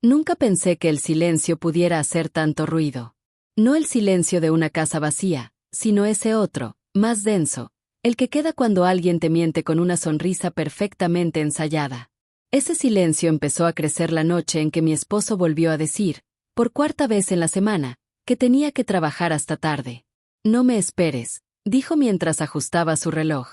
Nunca pensé que el silencio pudiera hacer tanto ruido. No el silencio de una casa vacía, sino ese otro, más denso, el que queda cuando alguien te miente con una sonrisa perfectamente ensayada. Ese silencio empezó a crecer la noche en que mi esposo volvió a decir, por cuarta vez en la semana, que tenía que trabajar hasta tarde. No me esperes, dijo mientras ajustaba su reloj.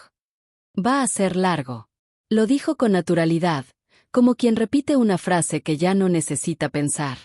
Va a ser largo. Lo dijo con naturalidad, como quien repite una frase que ya no necesita pensar.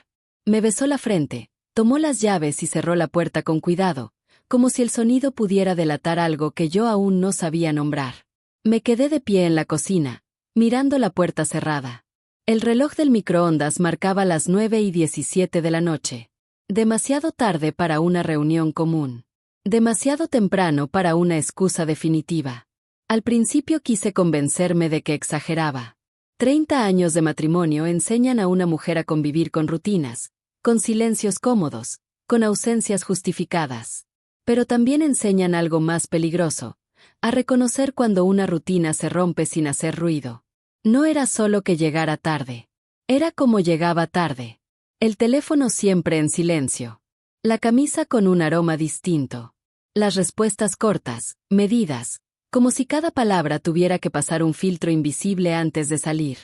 Me besó la frente, tomó las llaves y cerró la puerta con cuidado, como si el sonido pudiera delatar algo que yo aún no sabía nombrar. Me quedé de pie en la cocina, mirando la puerta cerrada. El reloj del microondas marcaba las 9:17 de la noche. Demasiado tarde para una reunión común. Demasiado temprano para una excusa definitiva. Al principio quise convencerme de que exageraba. 30 años de matrimonio enseñan a una mujer a convivir con rutinas, con silencios cómodos, con ausencias justificadas. Pero también enseñan algo más peligroso, a reconocer cuando una rutina se rompe sin hacer ruido. No era solo que llegara tarde. Era como llegaba tarde. El teléfono siempre en silencio. La camisa con un aroma distinto. Las respuestas cortas, medidas, como si cada palabra tuviera que pasar un filtro invisible antes de salir.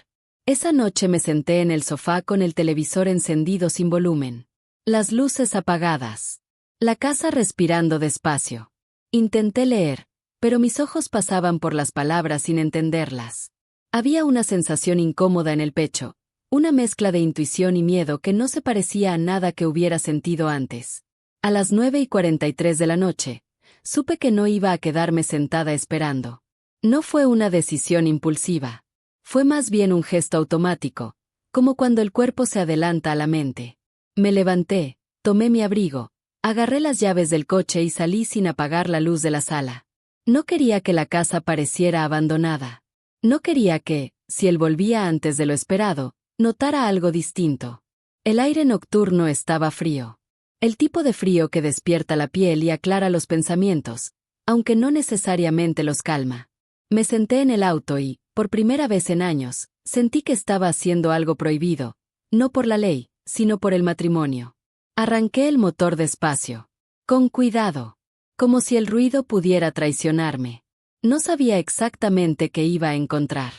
Esa noche me senté en el sofá con el televisor encendido sin volumen. Las luces apagadas. La casa respirando despacio. Intenté leer, pero mis ojos pasaban por las palabras sin entenderlas. Había una sensación incómoda en el pecho, una mezcla de intuición y miedo que no se parecía a nada que hubiera sentido antes. A las 9:43 de la noche, supe que no iba a quedarme sentada esperando. No fue una decisión impulsiva. Fue más bien un gesto automático, como cuando el cuerpo se adelanta a la mente. Me levanté, tomé mi abrigo, agarré las llaves del coche y salí sin apagar la luz de la sala. No quería que la casa pareciera abandonada. No quería que, si él volvía antes de lo esperado, notara algo distinto. El aire nocturno estaba frío. El tipo de frío que despierta la piel y aclara los pensamientos, aunque no necesariamente los calma. Me senté en el auto y, por primera vez en años, sentí que estaba haciendo algo prohibido, no por la ley, sino por el matrimonio. Arranqué el motor despacio, con cuidado, como si el ruido pudiera traicionarme. No sabía exactamente qué iba a encontrar.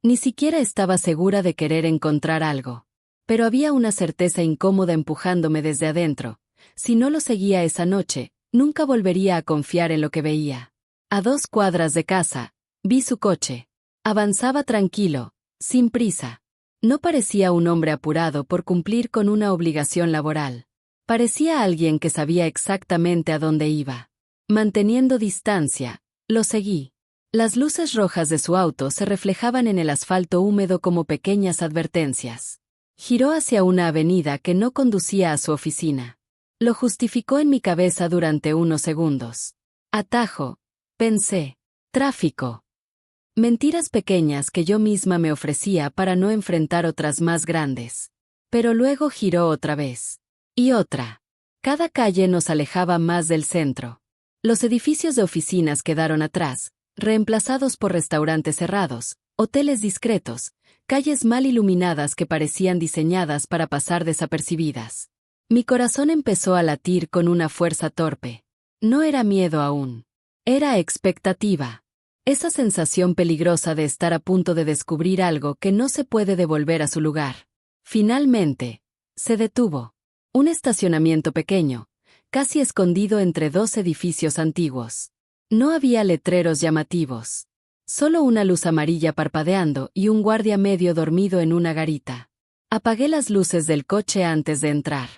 Ni siquiera estaba segura de querer encontrar algo. Pero había una certeza incómoda empujándome desde adentro. Si no lo seguía esa noche, nunca volvería a confiar en lo que veía. A 2 cuadras de casa, vi su coche. Avanzaba tranquilo, sin prisa. No parecía un hombre apurado por cumplir con una obligación laboral. Parecía alguien que sabía exactamente a dónde iba. Manteniendo distancia, lo seguí. Las luces rojas de su auto se reflejaban en el asfalto húmedo como pequeñas advertencias. Giró hacia una avenida que no conducía a su oficina. Lo justificó en mi cabeza durante unos segundos. Atajo, pensé. Tráfico. Mentiras pequeñas que yo misma me ofrecía para no enfrentar otras más grandes. Pero luego giró otra vez. Y otra. Cada calle nos alejaba más del centro. Los edificios de oficinas quedaron atrás, reemplazados por restaurantes cerrados, hoteles discretos, calles mal iluminadas que parecían diseñadas para pasar desapercibidas. Mi corazón empezó a latir con una fuerza torpe. No era miedo aún. Era expectativa. Esa sensación peligrosa de estar a punto de descubrir algo que no se puede devolver a su lugar. Finalmente, se detuvo. Un estacionamiento pequeño, casi escondido entre 2 edificios antiguos. No había letreros llamativos. Solo una luz amarilla parpadeando y un guardia medio dormido en una garita. Apagué las luces del coche antes de entrar.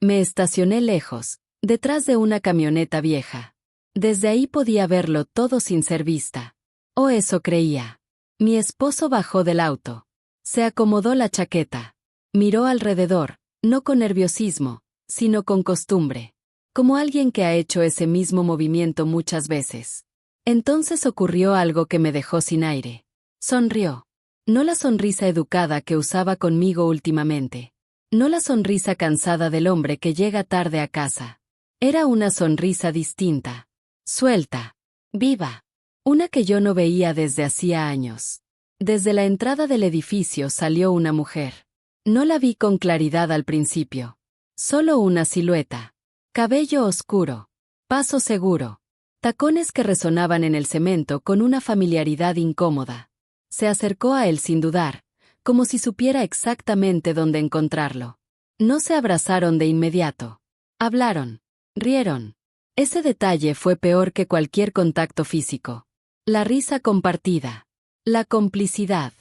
Me estacioné lejos, detrás de una camioneta vieja. Desde ahí podía verlo todo sin ser vista. O eso creía. Mi esposo bajó del auto. Se acomodó la chaqueta. Miró alrededor, no con nerviosismo, sino con costumbre. Como alguien que ha hecho ese mismo movimiento muchas veces. Entonces ocurrió algo que me dejó sin aire. Sonrió. No la sonrisa educada que usaba conmigo últimamente. No la sonrisa cansada del hombre que llega tarde a casa. Era una sonrisa distinta. Suelta. Viva. Una que yo no veía desde hacía años. Desde la entrada del edificio salió una mujer. No la vi con claridad al principio. Solo una silueta. Cabello oscuro. Paso seguro. Tacones que resonaban en el cemento con una familiaridad incómoda. Se acercó a él sin dudar, como si supiera exactamente dónde encontrarlo. No se abrazaron de inmediato. Hablaron. Rieron. Ese detalle fue peor que cualquier contacto físico. La risa compartida. La complicidad.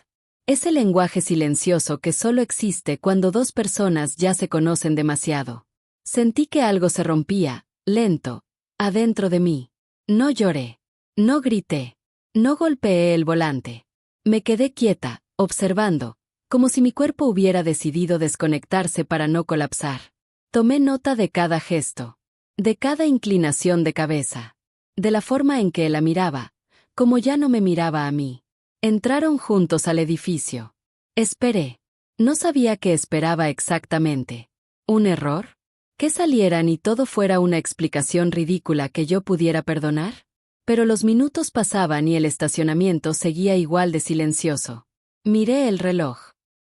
Ese lenguaje silencioso que solo existe cuando dos personas ya se conocen demasiado. Sentí que algo se rompía, lento, adentro de mí. No lloré. No grité. No golpeé el volante. Me quedé quieta, observando, como si mi cuerpo hubiera decidido desconectarse para no colapsar. Tomé nota de cada gesto, de cada inclinación de cabeza, de la forma en que la miraba, como ya no me miraba a mí. Entraron juntos al edificio. Esperé. No sabía qué esperaba exactamente. ¿Un error? ¿Que salieran y todo fuera una explicación ridícula que yo pudiera perdonar? Pero los minutos pasaban y el estacionamiento seguía igual de silencioso. Miré el reloj.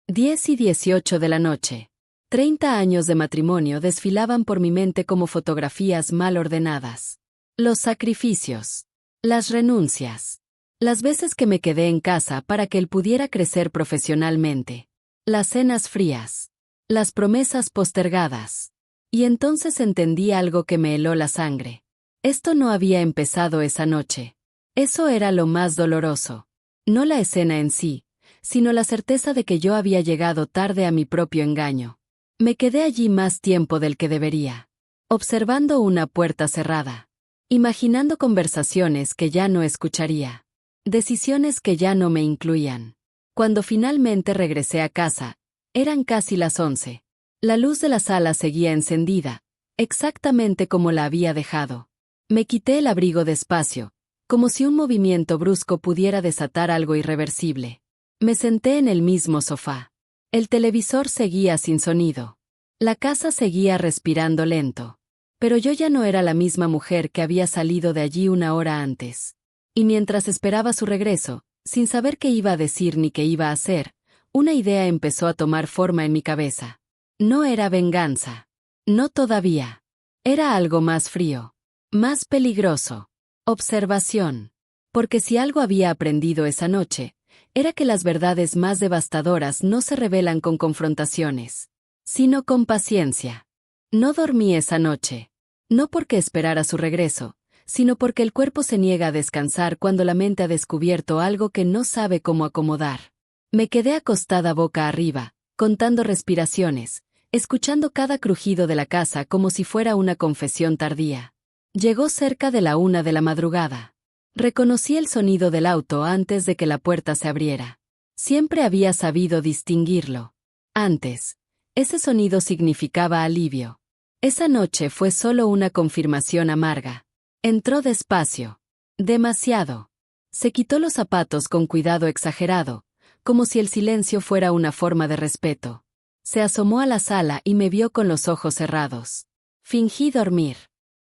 10:18 de la noche. 30 años de matrimonio desfilaban por mi mente como fotografías mal ordenadas. Los sacrificios. Las renuncias. Las veces que me quedé en casa para que él pudiera crecer profesionalmente. Las cenas frías. Las promesas postergadas. Y entonces entendí algo que me heló la sangre. Esto no había empezado esa noche. Eso era lo más doloroso. No la escena en sí, sino la certeza de que yo había llegado tarde a mi propio engaño. Me quedé allí más tiempo del que debería. Observando una puerta cerrada. Imaginando conversaciones que ya no escucharía. Decisiones que ya no me incluían. Cuando finalmente regresé a casa, eran casi las 11. La luz de la sala seguía encendida, exactamente como la había dejado. Me quité el abrigo despacio, como si un movimiento brusco pudiera desatar algo irreversible. Me senté en el mismo sofá. El televisor seguía sin sonido. La casa seguía respirando lento. Pero yo ya no era la misma mujer que había salido de allí una hora antes. Y mientras esperaba su regreso, sin saber qué iba a decir ni qué iba a hacer, una idea empezó a tomar forma en mi cabeza. No era venganza. No todavía. Era algo más frío. Más peligroso. Observación. Porque si algo había aprendido esa noche, era que las verdades más devastadoras no se revelan con confrontaciones, sino con paciencia. No dormí esa noche. No porque esperara su regreso, sino porque el cuerpo se niega a descansar cuando la mente ha descubierto algo que no sabe cómo acomodar. Me quedé acostada boca arriba, contando respiraciones, escuchando cada crujido de la casa como si fuera una confesión tardía. Llegó cerca de la 1 de la madrugada. Reconocí el sonido del auto antes de que la puerta se abriera. Siempre había sabido distinguirlo. Antes, ese sonido significaba alivio. Esa noche fue solo una confirmación amarga. Entró despacio. Demasiado. Se quitó los zapatos con cuidado exagerado, como si el silencio fuera una forma de respeto. Se asomó a la sala y me vio con los ojos cerrados. Fingí dormir.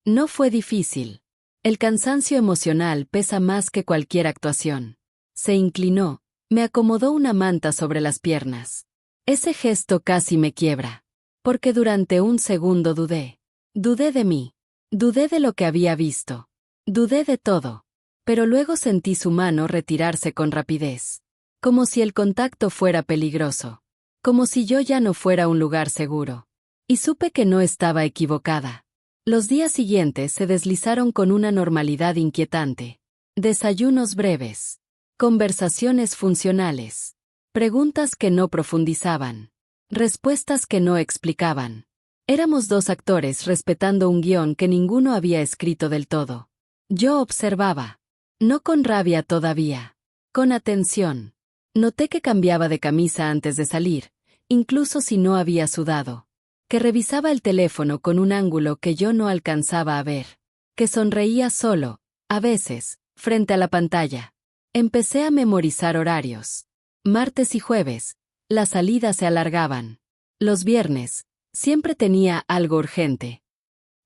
No fue difícil. El cansancio emocional pesa más que cualquier actuación. Se inclinó, me acomodó una manta sobre las piernas. Ese gesto casi me quiebra. Porque durante un segundo dudé. Dudé de mí. Dudé de lo que había visto. Dudé de todo. Pero luego sentí su mano retirarse con rapidez. Como si el contacto fuera peligroso. Como si yo ya no fuera un lugar seguro. Y supe que no estaba equivocada. Los días siguientes se deslizaron con una normalidad inquietante. Desayunos breves. Conversaciones funcionales. Preguntas que no profundizaban. Respuestas que no explicaban. Éramos dos actores respetando un guión que ninguno había escrito del todo. Yo observaba. No con rabia todavía. Con atención. Noté que cambiaba de camisa antes de salir, incluso si no había sudado. Que revisaba el teléfono con un ángulo que yo no alcanzaba a ver. Que sonreía solo, a veces, frente a la pantalla. Empecé a memorizar horarios. Martes y jueves, las salidas se alargaban. Los viernes, siempre tenía algo urgente.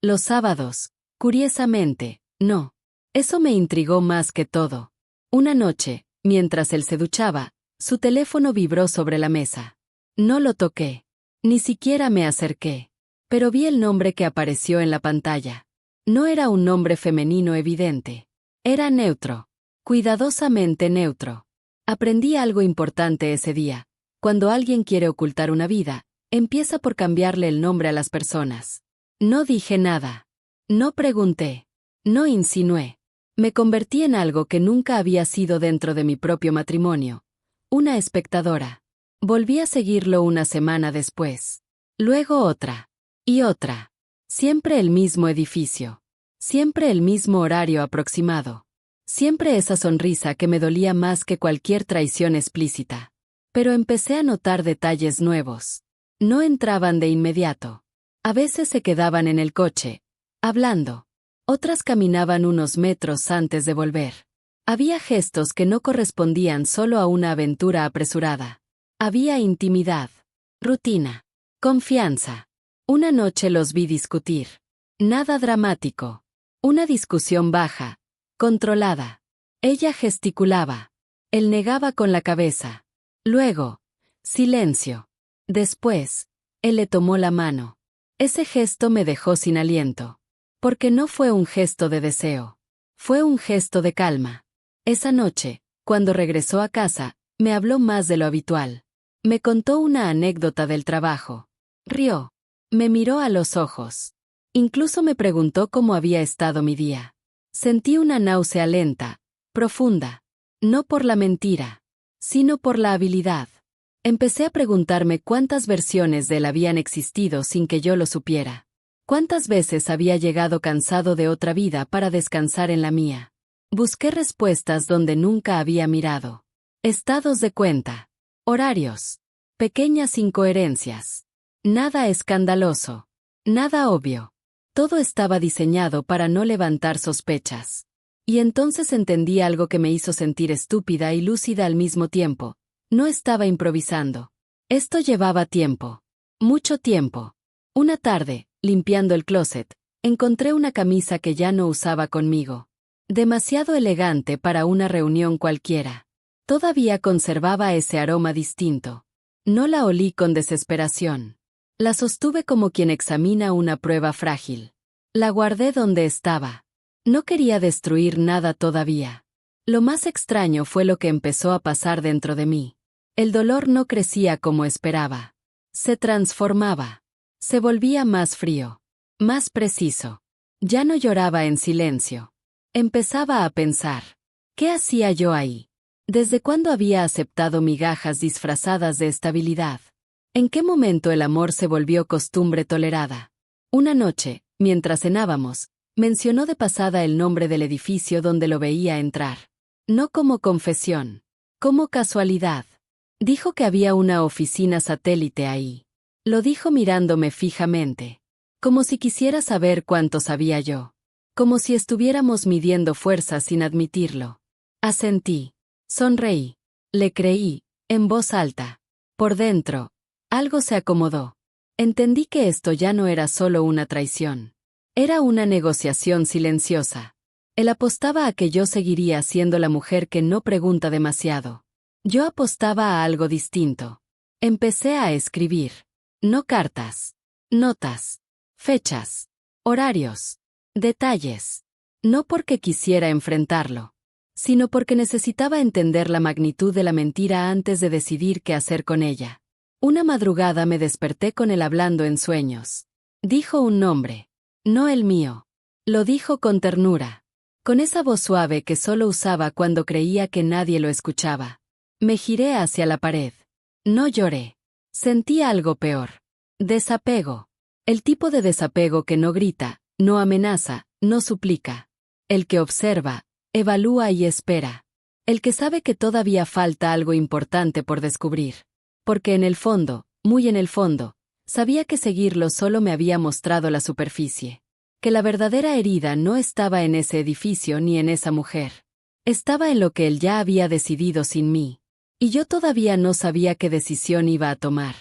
Los sábados, curiosamente, no. Eso me intrigó más que todo. Una noche, mientras él se duchaba, su teléfono vibró sobre la mesa. No lo toqué. Ni siquiera me acerqué. Pero vi el nombre que apareció en la pantalla. No era un nombre femenino evidente. Era neutro. Cuidadosamente neutro. Aprendí algo importante ese día. Cuando alguien quiere ocultar una vida, empieza por cambiarle el nombre a las personas. No dije nada. No pregunté. No insinué. Me convertí en algo que nunca había sido dentro de mi propio matrimonio. Una espectadora. Volví a seguirlo una semana después. Luego otra. Y otra. Siempre el mismo edificio. Siempre el mismo horario aproximado. Siempre esa sonrisa que me dolía más que cualquier traición explícita. Pero empecé a notar detalles nuevos. No entraban de inmediato. A veces se quedaban en el coche, hablando. Otras caminaban unos metros antes de volver. Había gestos que no correspondían solo a una aventura apresurada. Había intimidad, rutina, confianza. Una noche los vi discutir. Nada dramático. Una discusión baja, controlada. Ella gesticulaba. Él negaba con la cabeza. Luego, silencio. Después, él le tomó la mano. Ese gesto me dejó sin aliento. Porque no fue un gesto de deseo. Fue un gesto de calma. Esa noche, cuando regresó a casa, me habló más de lo habitual. Me contó una anécdota del trabajo. Rió. Me miró a los ojos. Incluso me preguntó cómo había estado mi día. Sentí una náusea lenta, profunda. No por la mentira, sino por la habilidad. Empecé a preguntarme cuántas versiones de él habían existido sin que yo lo supiera. Cuántas veces había llegado cansado de otra vida para descansar en la mía. Busqué respuestas donde nunca había mirado. Estados de cuenta. Horarios. Pequeñas incoherencias. Nada escandaloso. Nada obvio. Todo estaba diseñado para no levantar sospechas. Y entonces entendí algo que me hizo sentir estúpida y lúcida al mismo tiempo. No estaba improvisando. Esto llevaba tiempo. Mucho tiempo. Una tarde, limpiando el closet, encontré una camisa que ya no usaba conmigo. Demasiado elegante para una reunión cualquiera. Todavía conservaba ese aroma distinto. No la olí con desesperación. La sostuve como quien examina una prueba frágil. La guardé donde estaba. No quería destruir nada todavía. Lo más extraño fue lo que empezó a pasar dentro de mí. El dolor no crecía como esperaba. Se transformaba. Se volvía más frío. Más preciso. Ya no lloraba en silencio. Empezaba a pensar. ¿Qué hacía yo ahí? ¿Desde cuándo había aceptado migajas disfrazadas de estabilidad? ¿En qué momento el amor se volvió costumbre tolerada? Una noche, mientras cenábamos, mencionó de pasada el nombre del edificio donde lo veía entrar. No como confesión. Como casualidad. Dijo que había una oficina satélite ahí. Lo dijo mirándome fijamente. Como si quisiera saber cuánto sabía yo. Como si estuviéramos midiendo fuerzas sin admitirlo. Asentí. Sonreí. Le creí, en voz alta. Por dentro, algo se acomodó. Entendí que esto ya no era solo una traición. Era una negociación silenciosa. Él apostaba a que yo seguiría siendo la mujer que no pregunta demasiado. Yo apostaba a algo distinto. Empecé a escribir. No cartas. Notas. Fechas. Horarios. Detalles. No porque quisiera enfrentarlo, sino porque necesitaba entender la magnitud de la mentira antes de decidir qué hacer con ella. Una madrugada me desperté con él hablando en sueños. Dijo un nombre. No el mío. Lo dijo con ternura. Con esa voz suave que solo usaba cuando creía que nadie lo escuchaba. Me giré hacia la pared. No lloré. Sentí algo peor. Desapego. El tipo de desapego que no grita, no amenaza, no suplica. El que observa, evalúa y espera. El que sabe que todavía falta algo importante por descubrir. Porque en el fondo, muy en el fondo, sabía que seguirlo solo me había mostrado la superficie. Que la verdadera herida no estaba en ese edificio ni en esa mujer. Estaba en lo que él ya había decidido sin mí. Y yo todavía no sabía qué decisión iba a tomar.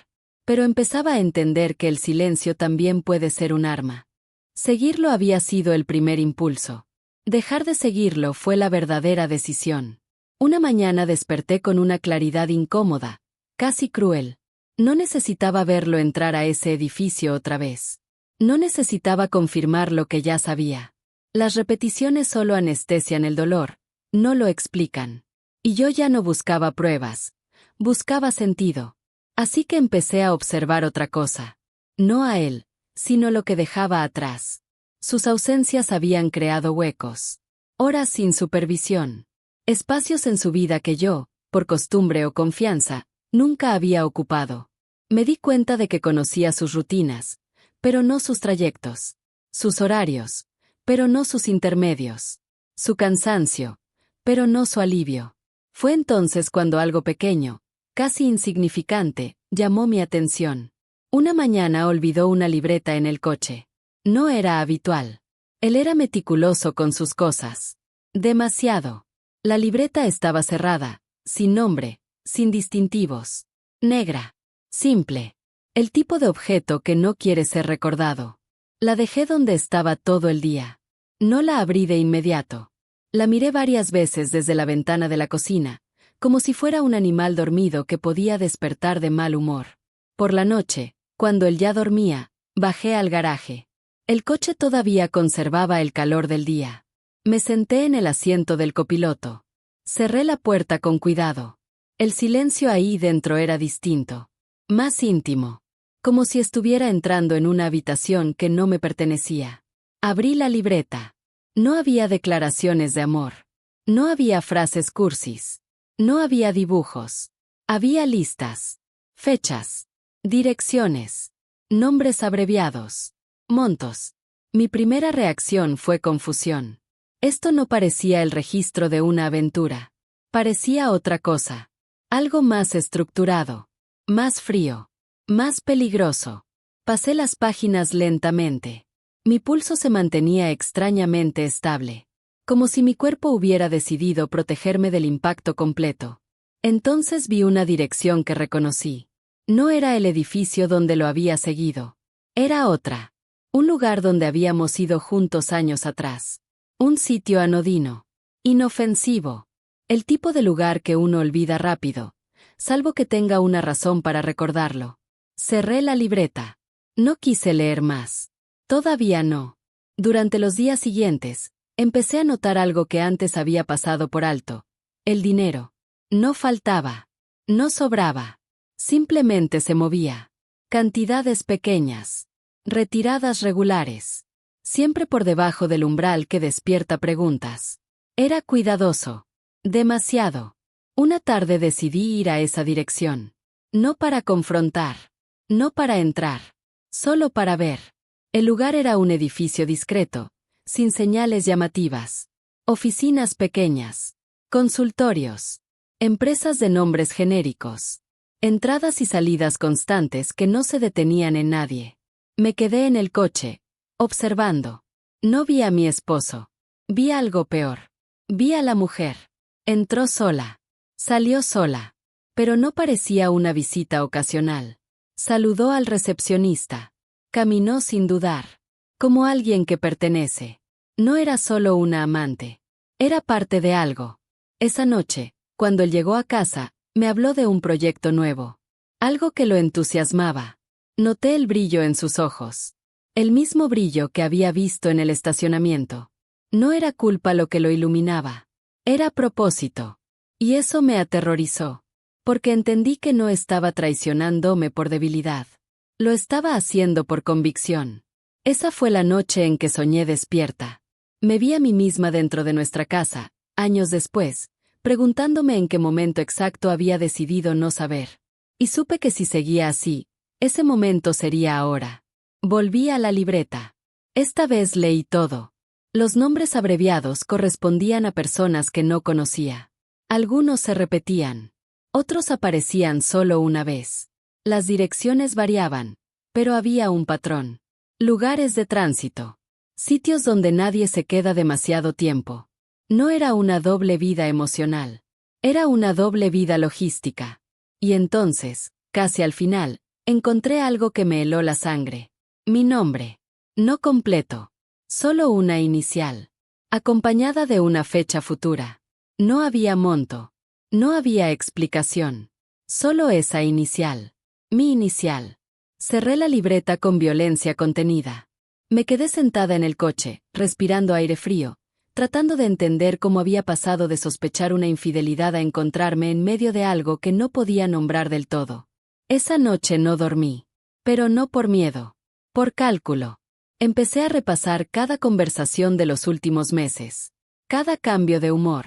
Pero empezaba a entender que el silencio también puede ser un arma. Seguirlo había sido el primer impulso. Dejar de seguirlo fue la verdadera decisión. Una mañana desperté con una claridad incómoda, casi cruel. No necesitaba verlo entrar a ese edificio otra vez. No necesitaba confirmar lo que ya sabía. Las repeticiones solo anestesian el dolor, no lo explican. Y yo ya no buscaba pruebas, buscaba sentido. Así que empecé a observar otra cosa. No a él, sino lo que dejaba atrás. Sus ausencias habían creado huecos. Horas sin supervisión. Espacios en su vida que yo, por costumbre o confianza, nunca había ocupado. Me di cuenta de que conocía sus rutinas, pero no sus trayectos. Sus horarios, pero no sus intermedios. Su cansancio, pero no su alivio. Fue entonces cuando algo pequeño, casi insignificante, llamó mi atención. Una mañana olvidó una libreta en el coche. No era habitual. Él era meticuloso con sus cosas. Demasiado. La libreta estaba cerrada, sin nombre, sin distintivos. Negra. Simple. El tipo de objeto que no quiere ser recordado. La dejé donde estaba todo el día. No la abrí de inmediato. La miré varias veces desde la ventana de la cocina, como si fuera un animal dormido que podía despertar de mal humor. Por la noche, cuando él ya dormía, bajé al garaje. El coche todavía conservaba el calor del día. Me senté en el asiento del copiloto. Cerré la puerta con cuidado. El silencio ahí dentro era distinto. Más íntimo. Como si estuviera entrando en una habitación que no me pertenecía. Abrí la libreta. No había declaraciones de amor. No había frases cursis. No había dibujos. Había listas. Fechas. Direcciones. Nombres abreviados. Montos. Mi primera reacción fue confusión. Esto no parecía el registro de una aventura. Parecía otra cosa. Algo más estructurado. Más frío. Más peligroso. Pasé las páginas lentamente. Mi pulso se mantenía extrañamente estable. Como si mi cuerpo hubiera decidido protegerme del impacto completo. Entonces vi una dirección que reconocí. No era el edificio donde lo había seguido. Era otra. Un lugar donde habíamos ido juntos años atrás. Un sitio anodino. Inofensivo. El tipo de lugar que uno olvida rápido, salvo que tenga una razón para recordarlo. Cerré la libreta. No quise leer más. Todavía no. Durante los días siguientes, empecé a notar algo que antes había pasado por alto. El dinero. No faltaba. No sobraba. Simplemente se movía. Cantidades pequeñas. Retiradas regulares. Siempre por debajo del umbral que despierta preguntas. Era cuidadoso. Demasiado. Una tarde decidí ir a esa dirección. No para confrontar. No para entrar. Solo para ver. El lugar era un edificio discreto, sin señales llamativas. Oficinas pequeñas. Consultorios. Empresas de nombres genéricos. Entradas y salidas constantes que no se detenían en nadie. Me quedé en el coche, observando. No vi a mi esposo. Vi algo peor. Vi a la mujer. Entró sola. Salió sola. Pero no parecía una visita ocasional. Saludó al recepcionista. Caminó sin dudar. Como alguien que pertenece. No era solo una amante. Era parte de algo. Esa noche, cuando él llegó a casa, me habló de un proyecto nuevo. Algo que lo entusiasmaba. Noté el brillo en sus ojos. El mismo brillo que había visto en el estacionamiento. No era culpa lo que lo iluminaba. Era propósito. Y eso me aterrorizó. Porque entendí que no estaba traicionándome por debilidad. Lo estaba haciendo por convicción. Esa fue la noche en que soñé despierta. Me vi a mí misma dentro de nuestra casa, años después, preguntándome en qué momento exacto había decidido no saber. Y supe que si seguía así, ese momento sería ahora. Volví a la libreta. Esta vez leí todo. Los nombres abreviados correspondían a personas que no conocía. Algunos se repetían. Otros aparecían solo una vez. Las direcciones variaban, pero había un patrón. Lugares de tránsito. Sitios donde nadie se queda demasiado tiempo. No era una doble vida emocional. Era una doble vida logística. Y entonces, casi al final, encontré algo que me heló la sangre. Mi nombre. No completo. Solo una inicial. Acompañada de una fecha futura. No había monto. No había explicación. Solo esa inicial. Mi inicial. Cerré la libreta con violencia contenida. Me quedé sentada en el coche, respirando aire frío, tratando de entender cómo había pasado de sospechar una infidelidad a encontrarme en medio de algo que no podía nombrar del todo. Esa noche no dormí. Pero no por miedo. Por cálculo. Empecé a repasar cada conversación de los últimos meses. Cada cambio de humor.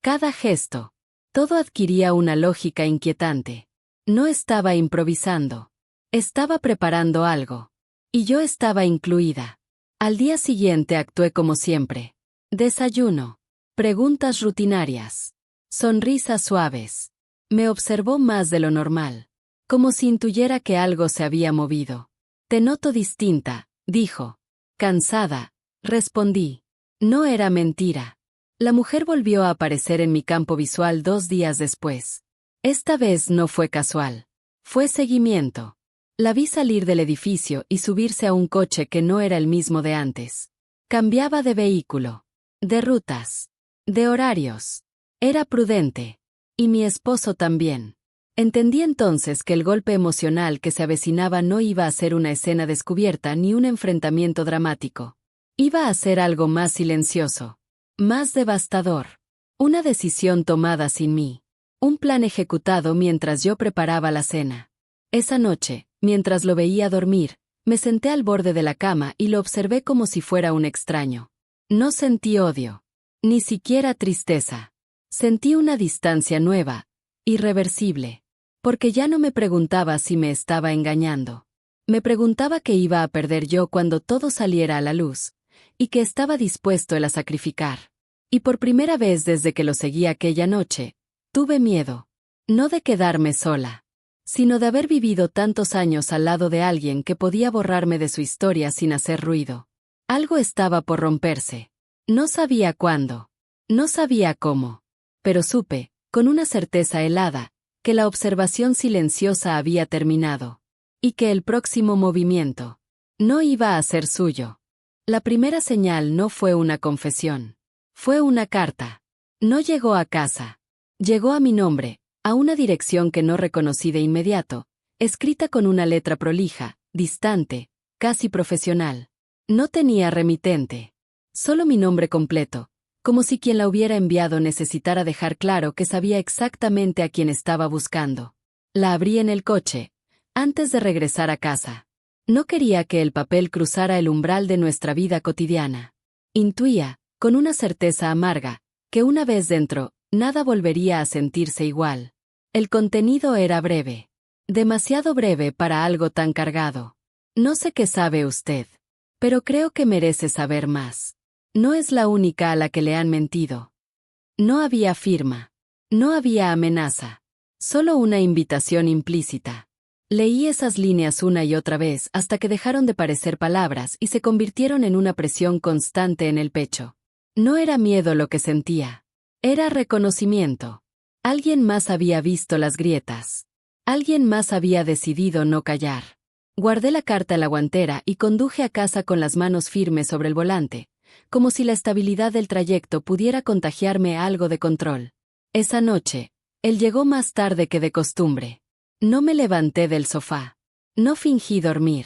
Cada gesto. Todo adquiría una lógica inquietante. No estaba improvisando. Estaba preparando algo. Y yo estaba incluida. Al día siguiente actué como siempre. Desayuno. Preguntas rutinarias. Sonrisas suaves. Me observó más de lo normal. Como si intuyera que algo se había movido. Te noto distinta, dijo. Cansada. Respondí. No era mentira. La mujer volvió a aparecer en mi campo visual 2 días después. Esta vez no fue casual. Fue seguimiento. La vi salir del edificio y subirse a un coche que no era el mismo de antes. Cambiaba de vehículo. De rutas. De horarios. Era prudente. Y mi esposo también. Entendí entonces que el golpe emocional que se avecinaba no iba a ser una escena descubierta ni un enfrentamiento dramático. Iba a ser algo más silencioso. Más devastador. Una decisión tomada sin mí. Un plan ejecutado mientras yo preparaba la cena. Esa noche, mientras lo veía dormir, me senté al borde de la cama y lo observé como si fuera un extraño. No sentí odio. Ni siquiera tristeza. Sentí una distancia nueva, irreversible. Porque ya no me preguntaba si me estaba engañando. Me preguntaba qué iba a perder yo cuando todo saliera a la luz, y que estaba dispuesto él a sacrificar. Y por primera vez desde que lo seguí aquella noche, tuve miedo. No de quedarme sola, sino de haber vivido tantos años al lado de alguien que podía borrarme de su historia sin hacer ruido. Algo estaba por romperse. No sabía cuándo. No sabía cómo. Pero supe, con una certeza helada, que la observación silenciosa había terminado. Y que el próximo movimiento no iba a ser suyo. La primera señal no fue una confesión. Fue una carta. No llegó a casa. Llegó a mi nombre, a una dirección que no reconocí de inmediato, escrita con una letra prolija, distante, casi profesional. No tenía remitente. Solo mi nombre completo, como si quien la hubiera enviado necesitara dejar claro que sabía exactamente a quién estaba buscando. La abrí en el coche, antes de regresar a casa. No quería que el papel cruzara el umbral de nuestra vida cotidiana. Intuía, con una certeza amarga, que una vez dentro, nada volvería a sentirse igual. El contenido era breve. Demasiado breve para algo tan cargado. No sé qué sabe usted, pero creo que merece saber más. No es la única a la que le han mentido. No había firma. No había amenaza. Solo una invitación implícita. Leí esas líneas una y otra vez hasta que dejaron de parecer palabras y se convirtieron en una presión constante en el pecho. No era miedo lo que sentía. Era reconocimiento. Alguien más había visto las grietas. Alguien más había decidido no callar. Guardé la carta en la guantera y conduje a casa con las manos firmes sobre el volante, como si la estabilidad del trayecto pudiera contagiarme algo de control. Esa noche, él llegó más tarde que de costumbre. No me levanté del sofá. No fingí dormir.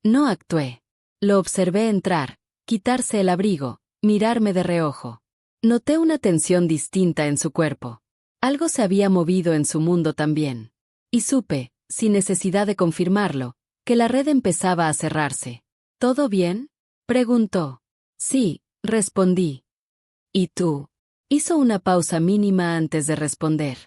No actué. Lo observé entrar, quitarse el abrigo, mirarme de reojo. Noté una tensión distinta en su cuerpo. Algo se había movido en su mundo también. Y supe, sin necesidad de confirmarlo, que la red empezaba a cerrarse. ¿Todo bien?, preguntó. Sí, respondí. ¿Y tú? Hizo una pausa mínima antes de responder.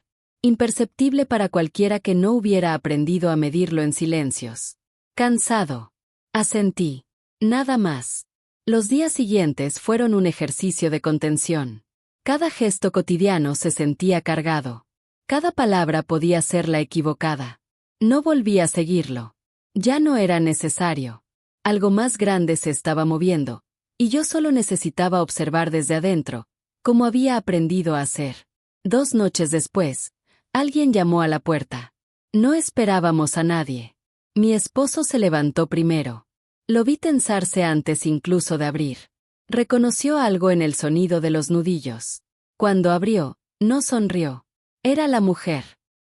Imperceptible para cualquiera que no hubiera aprendido a medirlo en silencios. Cansado. Asentí. Nada más. Los días siguientes fueron un ejercicio de contención. Cada gesto cotidiano se sentía cargado. Cada palabra podía ser la equivocada. No volví a seguirlo. Ya no era necesario. Algo más grande se estaba moviendo, y yo solo necesitaba observar desde adentro, como había aprendido a hacer. 2 noches después, alguien llamó a la puerta. No esperábamos a nadie. Mi esposo se levantó primero. Lo vi tensarse antes incluso de abrir. Reconoció algo en el sonido de los nudillos. Cuando abrió, no sonrió. Era la mujer.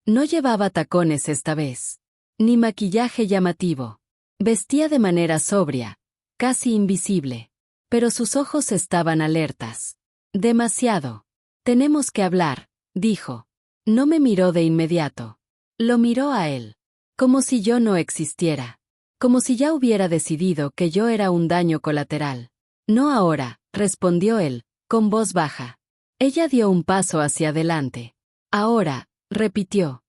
No llevaba tacones esta vez. ni maquillaje llamativo. Vestía de manera sobria, casi invisible. Pero sus ojos estaban alertas. Demasiado. Tenemos que hablar, dijo. No me miró de inmediato. Lo miró a él. Como si yo no existiera. Como si ya hubiera decidido que yo era un daño colateral. No ahora, respondió él, con voz baja. Ella dio un paso hacia adelante. Ahora, repitió.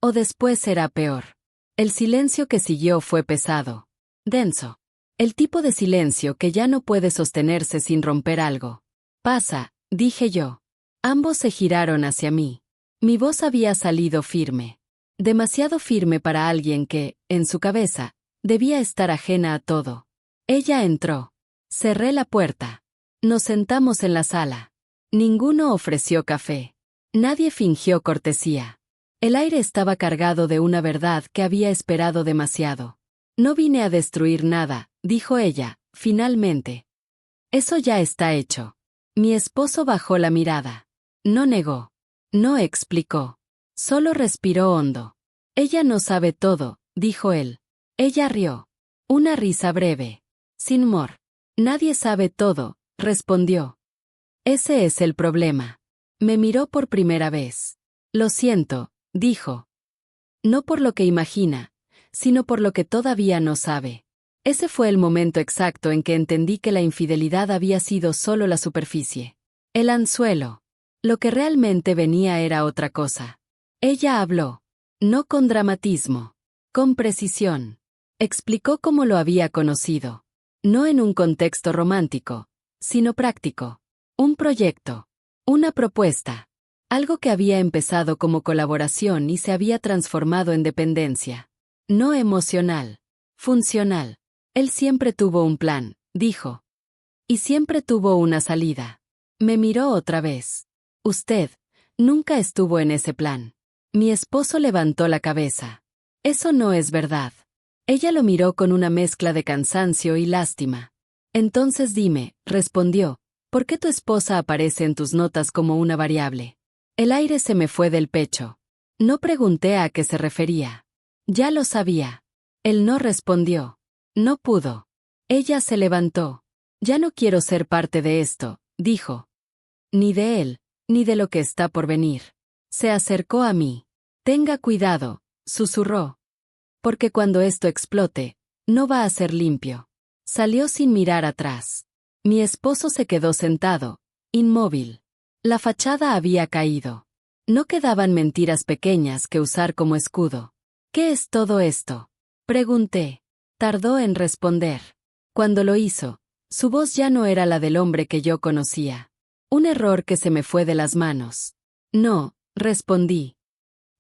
O después será peor. El silencio que siguió fue pesado. Denso. El tipo de silencio que ya no puede sostenerse sin romper algo. Pasa, dije yo. Ambos se giraron hacia mí. Mi voz había salido firme. Demasiado firme para alguien que, en su cabeza, debía estar ajena a todo. Ella entró. Cerré la puerta. Nos sentamos en la sala. Ninguno ofreció café. Nadie fingió cortesía. El aire estaba cargado de una verdad que había esperado demasiado. No vine a destruir nada, dijo ella, finalmente. Eso ya está hecho. Mi esposo bajó la mirada. No negó. No explicó. Solo respiró hondo. Ella no sabe todo, dijo él. Ella rió. Una risa breve. Sin humor. Nadie sabe todo, respondió. Ese es el problema. Me miró por primera vez. Lo siento, dijo. No por lo que imagina, sino por lo que todavía no sabe. Ese fue el momento exacto en que entendí que la infidelidad había sido solo la superficie. El anzuelo. Lo que realmente venía era otra cosa. Ella habló. No con dramatismo. Con precisión. Explicó cómo lo había conocido. No en un contexto romántico, sino práctico. Un proyecto. Una propuesta. Algo que había empezado como colaboración y se había transformado en dependencia. No emocional. Funcional. Él siempre tuvo un plan, dijo. Y siempre tuvo una salida. Me miró otra vez. Usted nunca estuvo en ese plan. Mi esposo levantó la cabeza. Eso no es verdad. Ella lo miró con una mezcla de cansancio y lástima. Entonces dime, respondió, ¿por qué tu esposa aparece en tus notas como una variable? El aire se me fue del pecho. No pregunté a qué se refería. Ya lo sabía. Él no respondió. No pudo. Ella se levantó. Ya no quiero ser parte de esto, dijo. Ni de él, ni de lo que está por venir. Se acercó a mí. Tenga cuidado, susurró. Porque cuando esto explote, no va a ser limpio. Salió sin mirar atrás. Mi esposo se quedó sentado, inmóvil. La fachada había caído. No quedaban mentiras pequeñas que usar como escudo. ¿Qué es todo esto? Pregunté. Tardó en responder. Cuando lo hizo, su voz ya no era la del hombre que yo conocía. Un error que se me fue de las manos. No, respondí.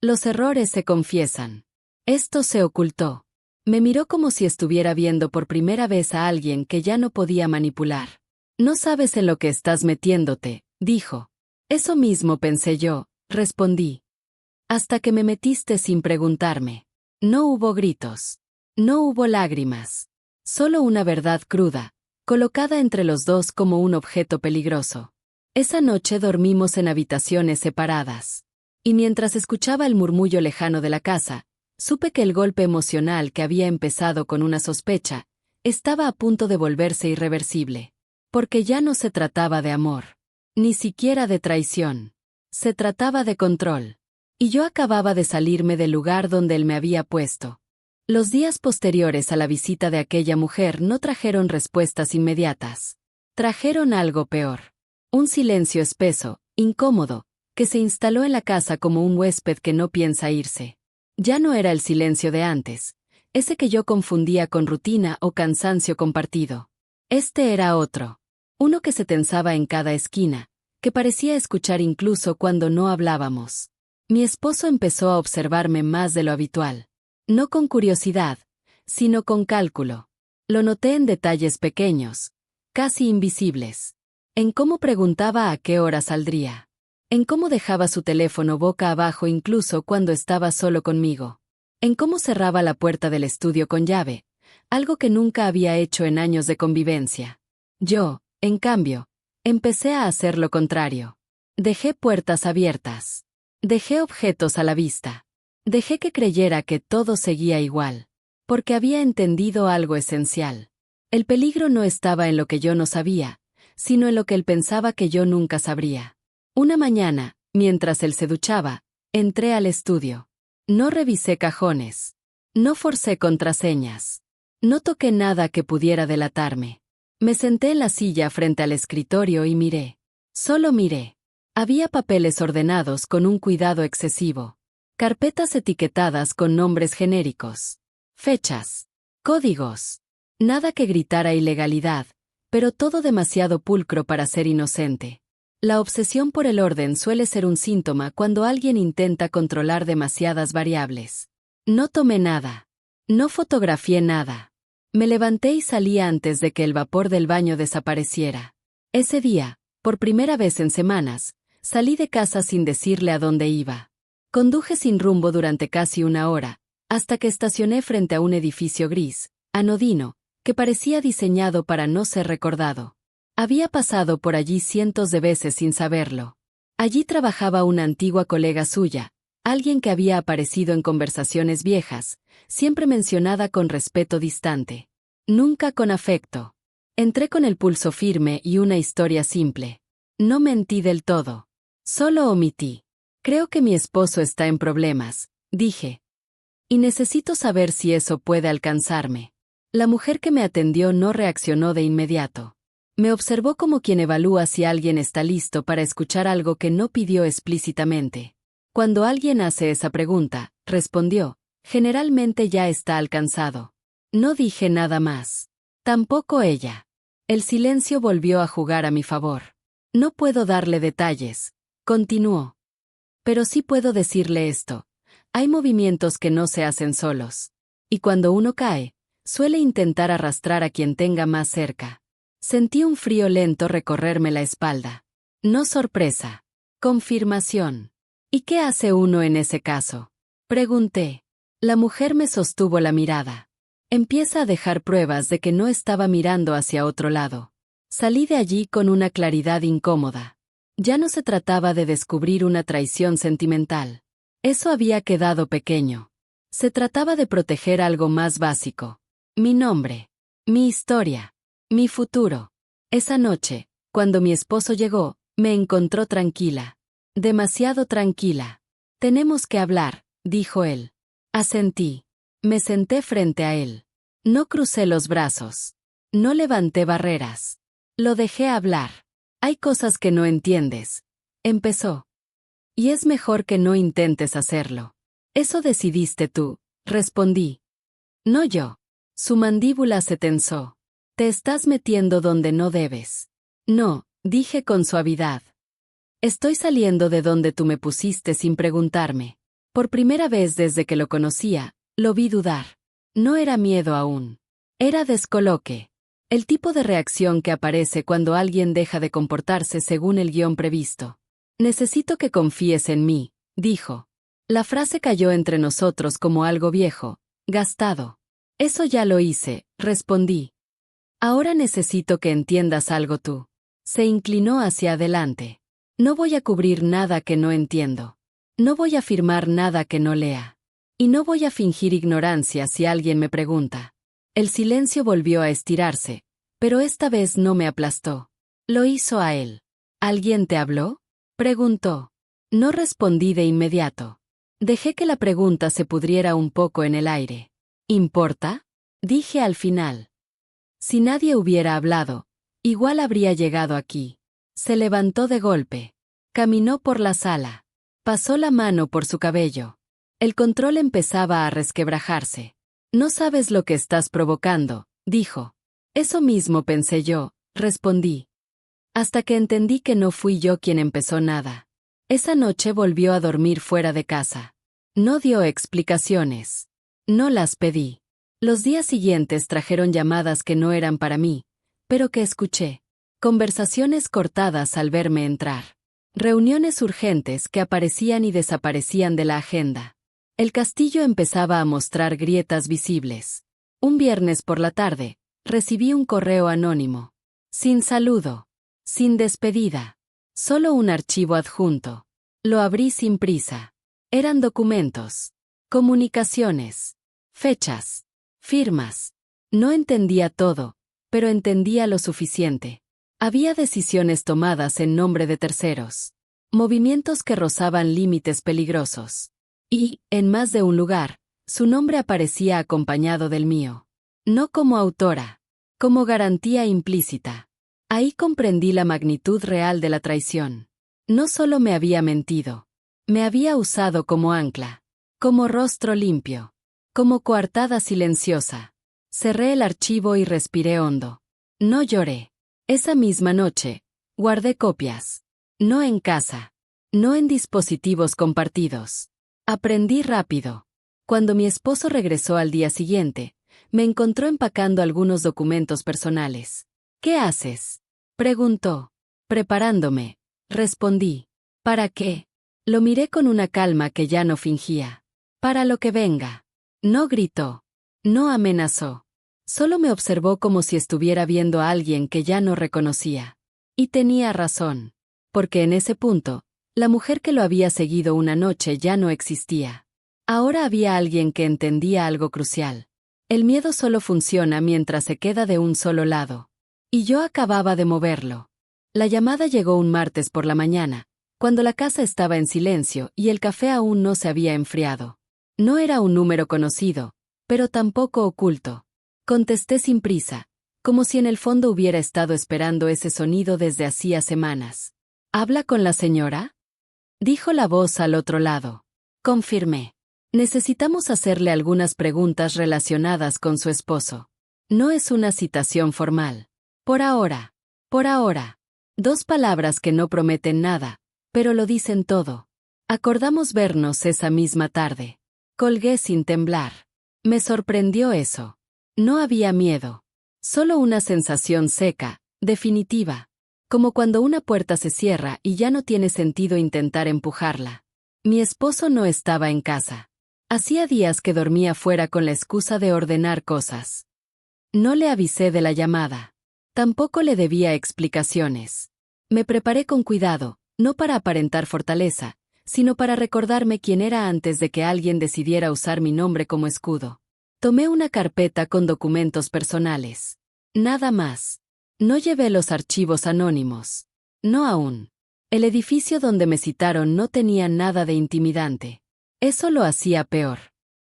Los errores se confiesan. Esto se ocultó. Me miró como si estuviera viendo por primera vez a alguien que ya no podía manipular. No sabes en lo que estás metiéndote, dijo. Eso mismo pensé yo, respondí. Hasta que me metiste sin preguntarme. No hubo gritos. No hubo lágrimas. Solo una verdad cruda, colocada entre los dos como un objeto peligroso. Esa noche dormimos en habitaciones separadas. Y mientras escuchaba el murmullo lejano de la casa, supe que el golpe emocional que había empezado con una sospecha, estaba a punto de volverse irreversible. Porque ya no se trataba de amor. Ni siquiera de traición. Se trataba de control. Y yo acababa de salirme del lugar donde él me había puesto. Los días posteriores a la visita de aquella mujer no trajeron respuestas inmediatas. Trajeron algo peor. Un silencio espeso, incómodo, que se instaló en la casa como un huésped que no piensa irse. Ya no era el silencio de antes, ese que yo confundía con rutina o cansancio compartido. Este era otro. Uno que se tensaba en cada esquina, que parecía escuchar incluso cuando no hablábamos. Mi esposo empezó a observarme más de lo habitual. No con curiosidad, sino con cálculo. Lo noté en detalles pequeños, casi invisibles. En cómo preguntaba a qué hora saldría. En cómo dejaba su teléfono boca abajo incluso cuando estaba solo conmigo. En cómo cerraba la puerta del estudio con llave, algo que nunca había hecho en años de convivencia. Yo, en cambio, empecé a hacer lo contrario. Dejé puertas abiertas. Dejé objetos a la vista. Dejé que creyera que todo seguía igual, porque había entendido algo esencial. El peligro no estaba en lo que yo no sabía, sino en lo que él pensaba que yo nunca sabría. Una mañana, mientras él se duchaba, entré al estudio. No revisé cajones. No forcé contraseñas. No toqué nada que pudiera delatarme. Me senté en la silla frente al escritorio y miré. Solo miré. Había papeles ordenados con un cuidado excesivo. Carpetas etiquetadas con nombres genéricos. Fechas. Códigos. Nada que gritara ilegalidad, pero todo demasiado pulcro para ser inocente. La obsesión por el orden suele ser un síntoma cuando alguien intenta controlar demasiadas variables. No tomé nada. No fotografié nada. Me levanté y salí antes de que el vapor del baño desapareciera. Ese día, por primera vez en semanas, salí de casa sin decirle a dónde iba. Conduje sin rumbo durante casi una hora, hasta que estacioné frente a un edificio gris, anodino, que parecía diseñado para no ser recordado. Había pasado por allí cientos de veces sin saberlo. Allí trabajaba una antigua colega suya, alguien que había aparecido en conversaciones viejas, siempre mencionada con respeto distante. Nunca con afecto. Entré con el pulso firme y una historia simple. No mentí del todo. Solo omití. Creo que mi esposo está en problemas, dije. Y necesito saber si eso puede alcanzarme. La mujer que me atendió no reaccionó de inmediato. Me observó como quien evalúa si alguien está listo para escuchar algo que no pidió explícitamente. Cuando alguien hace esa pregunta, respondió, generalmente ya está alcanzado. No dije nada más. Tampoco ella. El silencio volvió a jugar a mi favor. No puedo darle detalles, continuó. Pero sí puedo decirle esto. Hay movimientos que no se hacen solos. Y cuando uno cae, suele intentar arrastrar a quien tenga más cerca. Sentí un frío lento recorrerme la espalda. No sorpresa. Confirmación. ¿Y qué hace uno en ese caso? Pregunté. La mujer me sostuvo la mirada. Empieza a dejar pruebas de que no estaba mirando hacia otro lado. Salí de allí con una claridad incómoda. Ya no se trataba de descubrir una traición sentimental. Eso había quedado pequeño. Se trataba de proteger algo más básico. Mi nombre. Mi historia. Mi futuro. Esa noche, cuando mi esposo llegó, me encontró tranquila. Demasiado tranquila. Tenemos que hablar, dijo él. Asentí. Me senté frente a él. No crucé los brazos. No levanté barreras. Lo dejé hablar. Hay cosas que no entiendes. Empezó. Y es mejor que no intentes hacerlo. Eso decidiste tú, respondí. No yo. Su mandíbula se tensó. Te estás metiendo donde no debes. No, dije con suavidad. Estoy saliendo de donde tú me pusiste sin preguntarme. Por primera vez desde que lo conocía, lo vi dudar. No era miedo aún. Era descoloque. El tipo de reacción que aparece cuando alguien deja de comportarse según el guión previsto. Necesito que confíes en mí, dijo. La frase cayó entre nosotros como algo viejo, gastado. Eso ya lo hice, respondí. Ahora necesito que entiendas algo tú. Se inclinó hacia adelante. No voy a cubrir nada que no entiendo. No voy a afirmar nada que no lea. Y no voy a fingir ignorancia si alguien me pregunta. El silencio volvió a estirarse, pero esta vez no me aplastó. Lo hizo a él. ¿Alguien te habló? Preguntó. No respondí de inmediato. Dejé que la pregunta se pudriera un poco en el aire. ¿Importa? Dije al final. Si nadie hubiera hablado, igual habría llegado aquí. Se levantó de golpe. Caminó por la sala. Pasó la mano por su cabello. El control empezaba a resquebrajarse. No sabes lo que estás provocando, dijo. Eso mismo pensé yo, respondí. Hasta que entendí que no fui yo quien empezó nada. Esa noche volvió a dormir fuera de casa. No dio explicaciones. No las pedí. Los días siguientes trajeron llamadas que no eran para mí, pero que escuché. Conversaciones cortadas al verme entrar. Reuniones urgentes que aparecían y desaparecían de la agenda. El castillo empezaba a mostrar grietas visibles. Un viernes por la tarde, recibí un correo anónimo. Sin saludo. Sin despedida. Solo un archivo adjunto. Lo abrí sin prisa. Eran documentos. Comunicaciones. Fechas. Firmas. No entendía todo, pero entendía lo suficiente. Había decisiones tomadas en nombre de terceros. Movimientos que rozaban límites peligrosos. Y, en más de un lugar, su nombre aparecía acompañado del mío. No como autora, como garantía implícita. Ahí comprendí la magnitud real de la traición. No solo me había mentido, me había usado como ancla, como rostro limpio, como coartada silenciosa. Cerré el archivo y respiré hondo. No lloré. Esa misma noche, guardé copias. No en casa. No en dispositivos compartidos. Aprendí rápido. Cuando mi esposo regresó al día siguiente, me encontró empacando algunos documentos personales. ¿Qué haces?, preguntó. Preparándome. Respondí. ¿Para qué? Lo miré con una calma que ya no fingía. Para lo que venga. No gritó. No amenazó. Solo me observó como si estuviera viendo a alguien que ya no reconocía. Y tenía razón. Porque en ese punto, la mujer que lo había seguido una noche ya no existía. Ahora había alguien que entendía algo crucial. El miedo solo funciona mientras se queda de un solo lado. Y yo acababa de moverlo. La llamada llegó un martes por la mañana, cuando la casa estaba en silencio y el café aún no se había enfriado. No era un número conocido, pero tampoco oculto. Contesté sin prisa, como si en el fondo hubiera estado esperando ese sonido desde hacía semanas. ¿Habla con la señora?, dijo la voz al otro lado. Confirmé. Necesitamos hacerle algunas preguntas relacionadas con su esposo. No es una citación formal. Por ahora. Por ahora. 2 palabras que no prometen nada, pero lo dicen todo. Acordamos vernos esa misma tarde. Colgué sin temblar. Me sorprendió eso. No había miedo. Solo una sensación seca, definitiva. Como cuando una puerta se cierra y ya no tiene sentido intentar empujarla. Mi esposo no estaba en casa. Hacía días que dormía fuera con la excusa de ordenar cosas. No le avisé de la llamada. Tampoco le debía explicaciones. Me preparé con cuidado, no para aparentar fortaleza, sino para recordarme quién era antes de que alguien decidiera usar mi nombre como escudo. Tomé una carpeta con documentos personales. Nada más. No llevé los archivos anónimos. No aún. El edificio donde me citaron no tenía nada de intimidante. Eso lo hacía peor.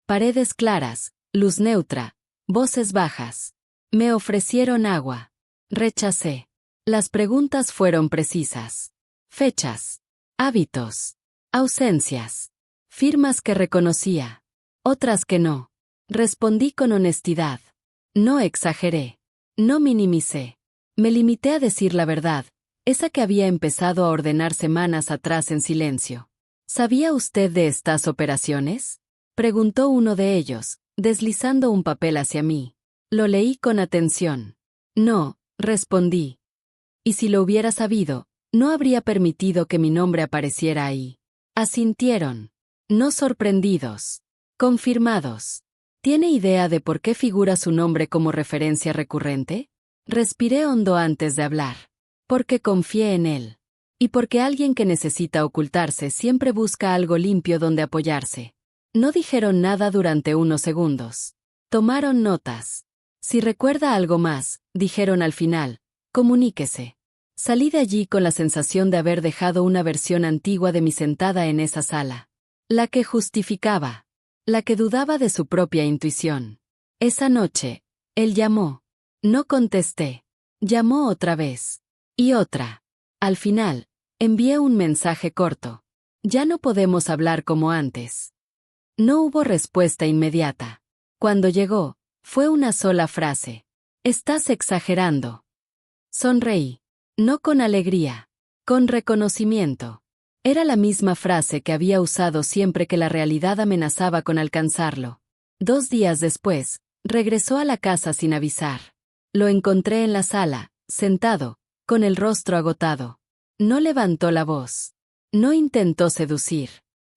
Paredes claras, luz neutra, voces bajas. Me ofrecieron agua. Rechacé. Las preguntas fueron precisas. Fechas. Hábitos. Ausencias. Firmas que reconocía. Otras que no. Respondí con honestidad. No exageré. No minimicé. Me limité a decir la verdad, esa que había empezado a ordenar semanas atrás en silencio. ¿Sabía usted de estas operaciones?, preguntó uno de ellos, deslizando un papel hacia mí. Lo leí con atención. No, respondí. Y si lo hubiera sabido, no habría permitido que mi nombre apareciera ahí. Asintieron. No sorprendidos. Confirmados. ¿Tiene idea de por qué figura su nombre como referencia recurrente? Respiré hondo antes de hablar. Porque confié en él. Y porque alguien que necesita ocultarse siempre busca algo limpio donde apoyarse. No dijeron nada durante unos segundos. Tomaron notas. Si recuerda algo más, dijeron al final, comuníquese. Salí de allí con la sensación de haber dejado una versión antigua de mí sentada en esa sala. La que justificaba. La que dudaba de su propia intuición. Esa noche, él llamó. No contesté. Llamó otra vez. Y otra. Al final, envié un mensaje corto. Ya no podemos hablar como antes. No hubo respuesta inmediata. Cuando llegó, fue una sola frase. Estás exagerando. Sonreí. No con alegría. Con reconocimiento. Era la misma frase que había usado siempre que la realidad amenazaba con alcanzarlo. 2 días después, regresó a la casa sin avisar. Lo encontré en la sala, sentado, con el rostro agotado. No levantó la voz. No intentó seducir.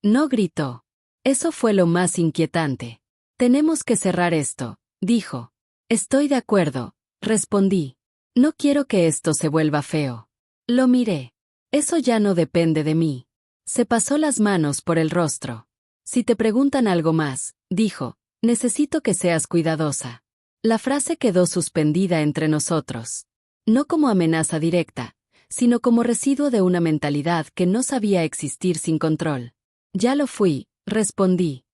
No gritó. Eso fue lo más inquietante. Tenemos que cerrar esto, dijo. Estoy de acuerdo, respondí. No quiero que esto se vuelva feo. Lo miré. Eso ya no depende de mí. Se pasó las manos por el rostro. Si te preguntan algo más, dijo, necesito que seas cuidadosa. La frase quedó suspendida entre nosotros. No como amenaza directa, sino como residuo de una mentalidad que no sabía existir sin control. Ya lo fui, respondí.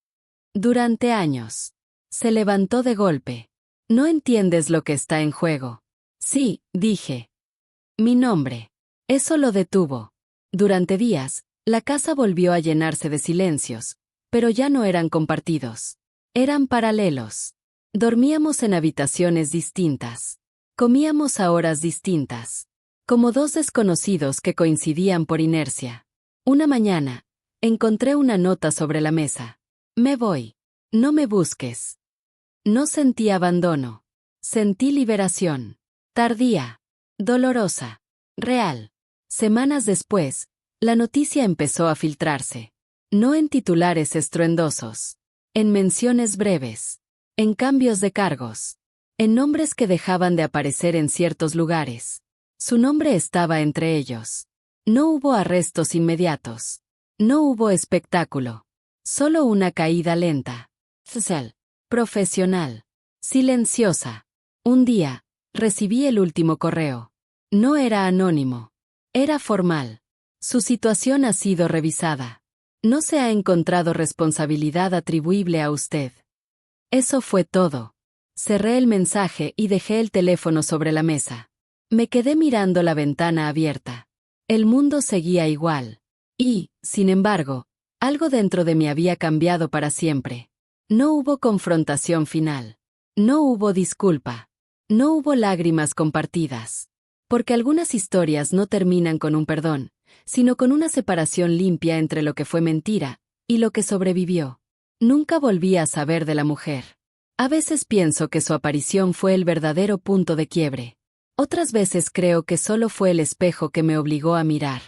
Durante años. Se levantó de golpe. No entiendes lo que está en juego. Sí, dije. Mi nombre. Eso lo detuvo. Durante días, la casa volvió a llenarse de silencios, pero ya no eran compartidos. Eran paralelos. Dormíamos en habitaciones distintas. Comíamos a horas distintas. Como dos desconocidos que coincidían por inercia. Una mañana, encontré una nota sobre la mesa. Me voy. No me busques. No sentí abandono. Sentí liberación. Tardía. Dolorosa. Real. Semanas después, la noticia empezó a filtrarse. No en titulares estruendosos. En menciones breves. En cambios de cargos. En nombres que dejaban de aparecer en ciertos lugares. Su nombre estaba entre ellos. No hubo arrestos inmediatos. No hubo espectáculo. Solo una caída lenta. Social. Profesional. Silenciosa. Un día, recibí el último correo. No era anónimo. Era formal. Su situación ha sido revisada. No se ha encontrado responsabilidad atribuible a usted. Eso fue todo. Cerré el mensaje y dejé el teléfono sobre la mesa. Me quedé mirando la ventana abierta. El mundo seguía igual. Y, sin embargo, algo dentro de mí había cambiado para siempre. No hubo confrontación final. No hubo disculpa. No hubo lágrimas compartidas. Porque algunas historias no terminan con un perdón, sino con una separación limpia entre lo que fue mentira y lo que sobrevivió. Nunca volví a saber de la mujer. A veces pienso que su aparición fue el verdadero punto de quiebre. Otras veces creo que solo fue el espejo que me obligó a mirar.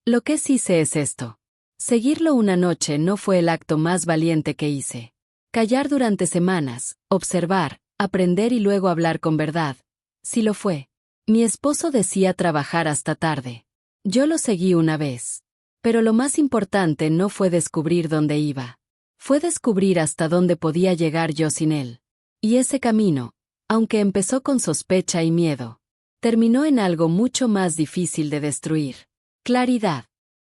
Lo que sí sé es esto. Seguirlo una noche no fue el acto más valiente que hice. Callar durante semanas, observar, aprender y luego hablar con verdad. Sí lo fue. Mi esposo decía trabajar hasta tarde. Yo lo seguí una vez. Pero lo más importante no fue descubrir dónde iba. Fue descubrir hasta dónde podía llegar yo sin él. Y ese camino, aunque empezó con sospecha y miedo, terminó en algo mucho más difícil de destruir. Claridad.